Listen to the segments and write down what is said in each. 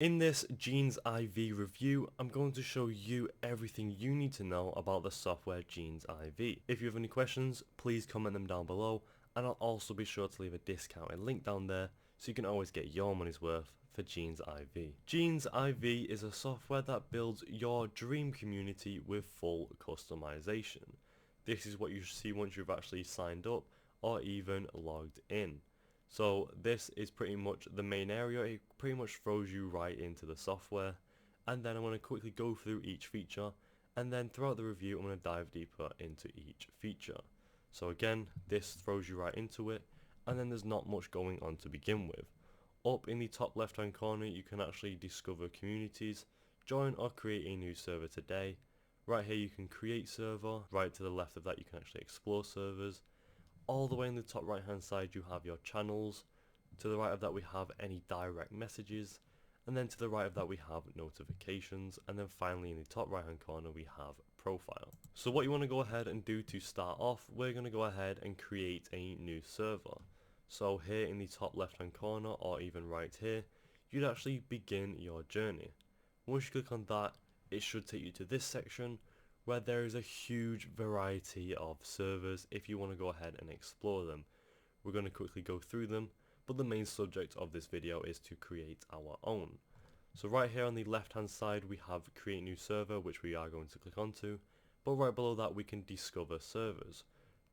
In this Genesiv review, I'm going to show you everything you need to know about the software Genesiv. If you have any questions, please comment them down below, and I'll also be sure to leave a discounted link down there so you can always get your money's worth for Genesiv. Genesiv is a software that builds your dream community with full customization. This is what you see once you've actually signed up or even logged in. So this is pretty much the main area. It pretty much throws you right into the software, and then I'm going to quickly go through each feature, and then throughout the review I'm going to dive deeper into each feature. So again, this throws you right into it, and then there's not much going on to begin with. Up in the top left hand corner you can actually discover communities, join or create a new server today. Right here you can create server, right to the left of that you can actually explore servers. All the way in the top right hand side you have your channels, to the right of that we have any direct messages, and then to the right of that we have notifications, and then finally in the top right hand corner we have profile. So what you want to go ahead and do to start off, we're going to go ahead and create a new server. So here in the top left hand corner, or even right here, you'd actually begin your journey. Once you click on that, it should take you to this section where there is a huge variety of servers if you want to go ahead and explore them. We're going to quickly go through them, but the main subject of this video is to create our own. So right here on the left hand side we have create new server, which we are going to click onto, but right below that we can discover servers.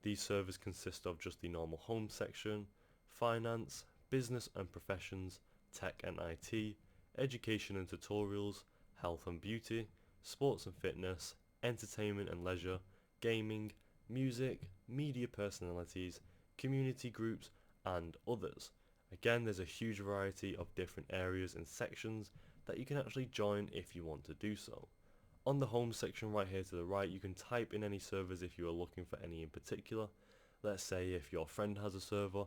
These servers consist of just the normal home section, finance, business and professions, tech and IT, education and tutorials, health and beauty, sports and fitness, entertainment and leisure, gaming, music, media personalities, community groups, and others. Again, there's a huge variety of different areas and sections that you can actually join if you want to do so. On the home section right here to the right, you can type in any servers if you are looking for any in particular. Let's say if your friend has a server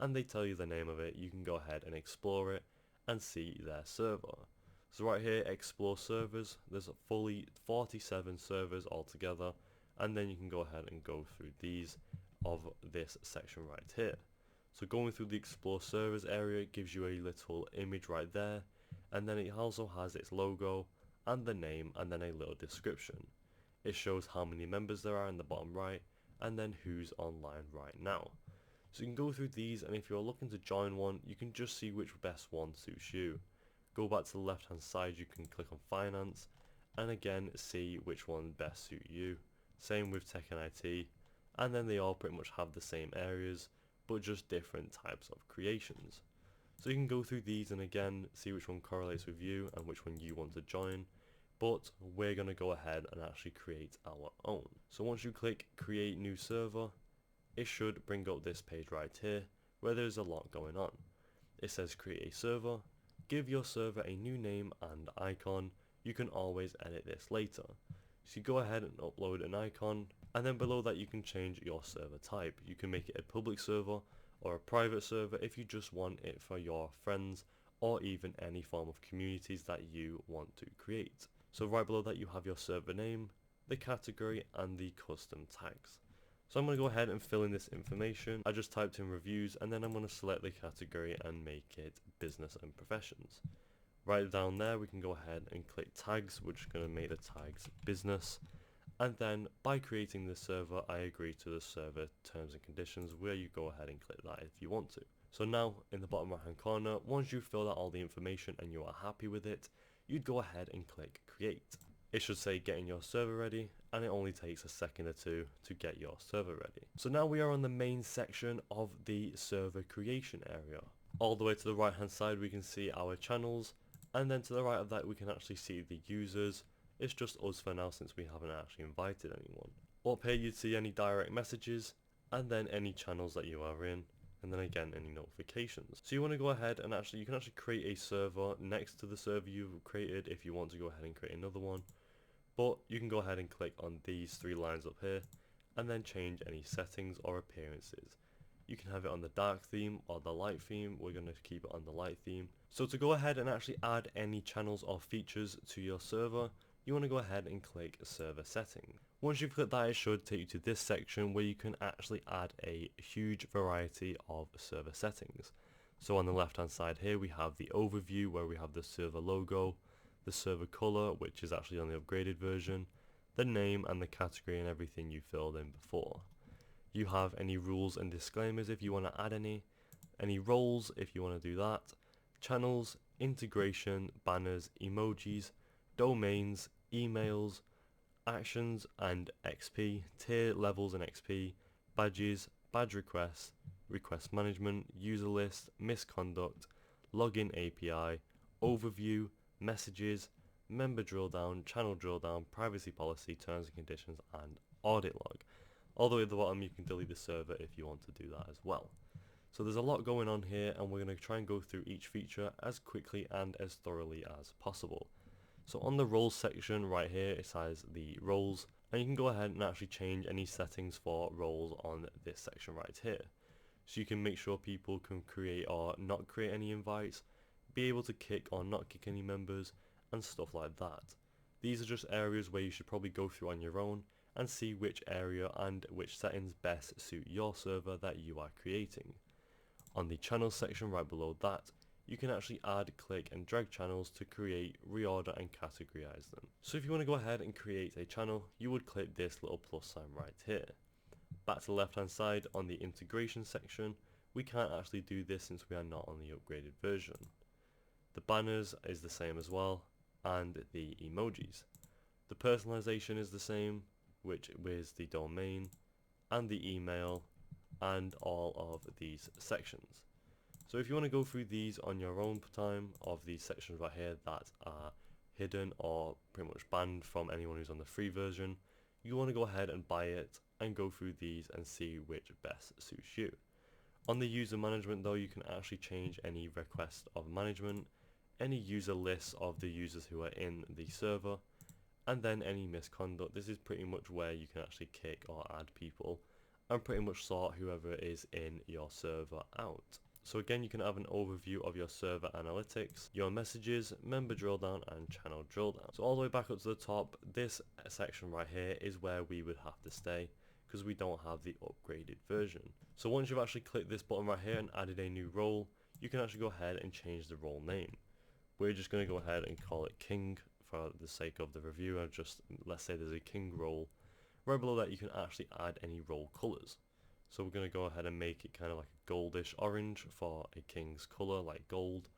and they tell you the name of it, you can go ahead and explore it and see their server. So right here, explore servers, there's fully 47 servers altogether, and then you can go ahead and go through these of this section right here. So going through the explore servers area gives you a little image right there, and then it also has its logo and the name and then a little description. It shows how many members there are in the bottom right and then who's online right now. So you can go through these, and if you're looking to join one, you can just see which best one suits you. Go back to the left hand side, you can click on finance and again see which one best suit you. Same with tech and IT, and then they all pretty much have the same areas but just different types of creations. So you can go through these and again see which one correlates with you and which one you want to join, but we're going to go ahead and actually create our own. So once you click create new server, it should bring up this page right here where there's a lot going on. It says create a server, give your server a new name and icon. You can always edit this later. So you go ahead and upload an icon, and then below that you can change your server type. You can make it a public server or a private server if you just want it for your friends or even any form of communities that you want to create. So right below that you have your server name, the category and the custom tags. So I'm going to go ahead and fill in this information. I just typed in reviews, and then I'm going to select the category and make it business and professions. Right down there we can go ahead and click tags, which is going to make the tags business, and then by creating this server I agree to the server terms and conditions, where you go ahead and click that if you want to. So now in the bottom right hand corner, once you've filled out all the information and you are happy with it, you'd go ahead and click create. It should say getting your server ready, and it only takes a second or two to get your server ready. So now we are on the main section of the server creation area. All the way to the right hand side we can see our channels, and then to the right of that we can actually see the users. It's just us for now since we haven't actually invited anyone. Up here you'd see any direct messages, and then any channels that you are in, and then again any notifications. So you want to go ahead and you can actually create a server next to the server you've created if you want to go ahead and create another one. But you can go ahead and click on these three lines up here and then change any settings or appearances. You can have it on the dark theme or the light theme. We're going to keep it on the light theme. So to go ahead and actually add any channels or features to your server, you want to go ahead and click server settings. Once you've clicked that, it should take you to this section where you can actually add a huge variety of server settings. So on the left hand side here we have the overview where we have the server logo, the server color, which is actually on the upgraded version, the name and the category and everything you filled in before. You have any rules and disclaimers if you want to add any roles if you want to do that, channels, integration, banners, emojis, domains, emails, actions and XP, tier levels and XP, badges, badge requests, request management, user list, misconduct, login API, overview, messages, member drill down, channel drill down, privacy policy, terms and conditions, and audit log. All the way at the bottom you can delete the server if you want to do that as well. So there's a lot going on here, and we're going to try and go through each feature as quickly and as thoroughly as possible. So on the roles section right here it says the roles, and you can go ahead and actually change any settings for roles on this section right here. So you can make sure people can create or not create any invites, be able to kick or not kick any members, and stuff like that. These are just areas where you should probably go through on your own and see which area and which settings best suit your server that you are creating. On the channels section right below that, you can actually add, click and drag channels to create, reorder and categorize them. So if you want to go ahead and create a channel, you would click this little plus sign right here. Back to the left hand side on the integration section, we can't actually do this since we are not on the upgraded version. The banners is the same as well, and the emojis. The personalization is the same, which is the domain and the email and all of these sections. So if you want to go through these on your own time of these sections right here that are hidden or pretty much banned from anyone who's on the free version, you want to go ahead and buy it and go through these and see which best suits you. On the user management though, you can actually change any request of management, any user lists of the users who are in the server, and then any misconduct. This is pretty much where you can actually kick or add people and pretty much sort whoever is in your server out. So again, you can have an overview of your server analytics, your messages, member drill down and channel drill down. So all the way back up to the top, this section right here is where we would have to stay because we don't have the upgraded version. So once you've actually clicked this button right here and added a new role, you can actually go ahead and change the role name. We're just going to go ahead and call it King for the sake of the review, and just let's say there's a King role. Right below that you can actually add any role colors. So we're going to go ahead and make it kind of like a goldish orange for a King's color, like gold.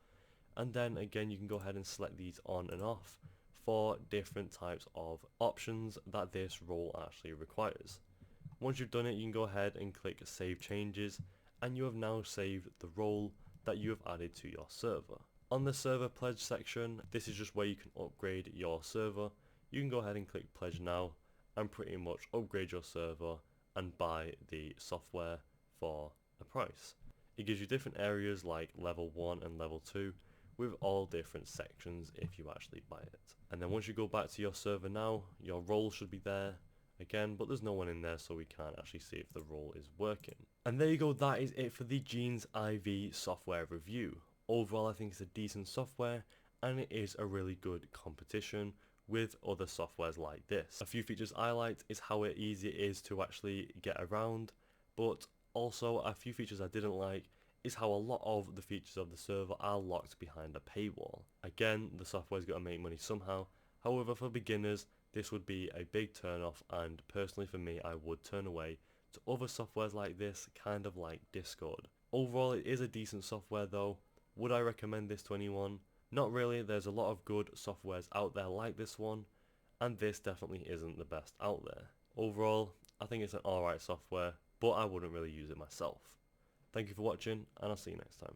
And then again you can go ahead and select these on and off for different types of options that this role actually requires. Once you've done it, you can go ahead and click save changes, and you have now saved the role that you have added to your server. On the server pledge section, this is just where you can upgrade your server. You can go ahead and click pledge now and pretty much upgrade your server and buy the software for a price. It gives you different areas like level 1 and level 2 with all different sections if you actually buy it. And then once you go back to your server now, your role should be there again, but there's no one in there, so we can't actually see if the role is working. And there you go, that is it for the Genes IV software review. Overall I think it's a decent software and it is a really good competition with other softwares like this. A few features I liked is how easy it is to actually get around, but also a few features I didn't like is how a lot of the features of the server are locked behind a paywall. Again, the software's got to make money somehow. However, for beginners this would be a big turn off, and personally for me I would turn away to other softwares like this, kind of like Discord. Overall it is a decent software though. Would I recommend this to anyone? Not really. There's a lot of good softwares out there like this one, and this definitely isn't the best out there. Overall, I think it's an alright software, but I wouldn't really use it myself. Thank you for watching, and I'll see you next time.